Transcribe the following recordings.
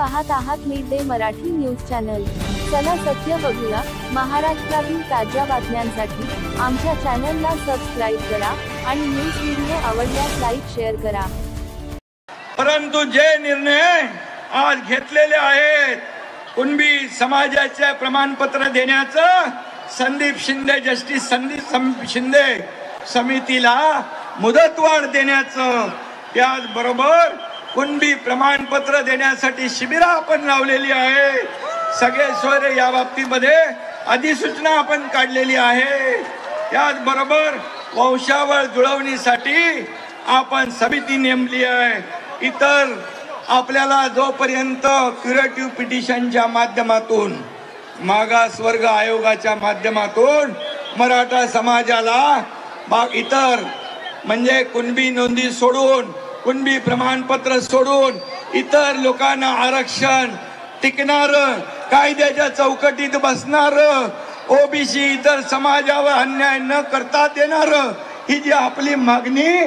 पाहत आहात mid day Marathi news channel. चला सत्य बघूया। महाराष्ट्रातील ताज्या बातम्यांसाठी आमच्या चॅनलला सबस्क्राइब करा आणि न्यूज व्हिडिओ आवडल्यास लाईक शेअर करा। परंतु जे निर्णय आज घेतलेले आहेत, कुणबी समाजाचे प्रमाणपत्र देण्याचं संदीप शिंदे जस्टिस संदीप शिंदे समितीला मुदतवाढ देण्याचं, त्याचबरोबर कुणबी प्रमाणपत्र देण्यासाठी शिबिर आपण लावलेली आहे। सगळे सोयरे या बाबतीमध्ये अधिसूचना आपण काढलेली आहे। त्याचबरोबर वंशावळ जुळवणीसाठी आपण समिती नेमली आहे। इतर आपल्याला जोपर्यंत क्युरेटिव्ह पिटिशनच्या माध्यमातून, मागासवर्ग आयोगाच्या माध्यमातून मराठा समाजाला इतर म्हणजे कुणबी नोंदी सोडून, कुणबी प्रमाणपत्र सोडून इतर लोकांना आरक्षण टिकणार, कायद्याच्या चौकटीत बसणार, ओबीसी इतर समाजावर अन्याय न करता देणार, ही जी आपली मागणी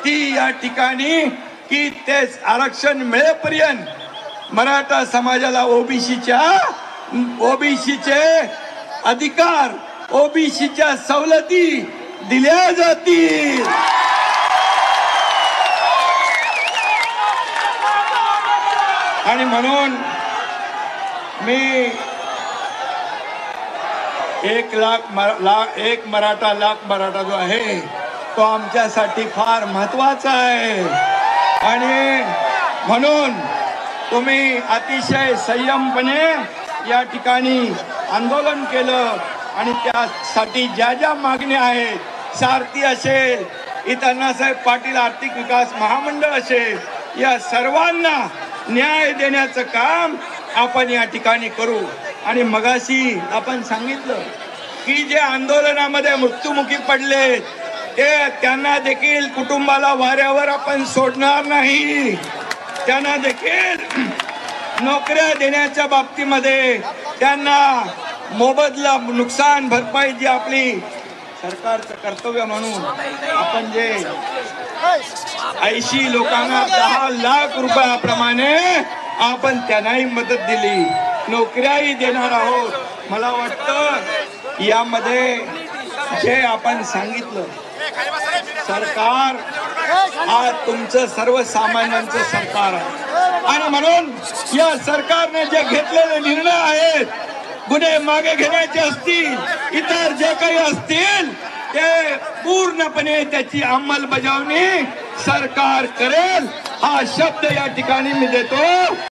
ती या ठिकाणी की ते आरक्षण मिळेपर्यंत मराठा समाजाला ओबीसीचे अधिकार, ओबीसीच्या सवलती दिल्या जातील। आणि म्हणून मी 1 मराठा जो आहे तो आमच्यासाठी फार महत्वाचा आहे। आणि म्हणून तुम्ही अतिशय संयमपणे या ठिकाणी आंदोलन केलं आणि त्यासाठी ज्या ज्या मागण्या आहेत, सारथी असेल, इतर अण्णासाहेब पाटील आर्थिक विकास महामंडळ असेल, या सर्वांना न्याय देण्याचं काम आपण या ठिकाणी करू। आणि मगाशी आपण सांगितलं की जे आंदोलनामध्ये मृत्युमुखी पडले त्यांना देखील कुटुंबाला वाऱ्यावर आपण सोडणार नाही। त्यांना देखील नोकऱ्या देण्याच्या बाबतीमध्ये त्यांना मोबदला, नुकसान भरपाई जी आपली सरकारचं कर्तव्य म्हणून आपण जे 80 लोकांना 10 लाख रुपयाप्रमाणे आपण त्यांनाही मदत दिली, नोकऱ्याही देणार आहोत। मला वाटतं यामध्ये जे आपण सांगितलं, सरकार आज तुमचं सर्वसामान्यांचं सरकार आहे। आणि म्हणून या सरकारने जे घेतलेले निर्णय आहेत, गुन्हे मागे घेण्याचे असतील, इतर जे काही असतील, ते पूर्णपणे त्याची अंमलबजावणी सरकार करेल, हा शब्द या ठिकाणी मी देतो।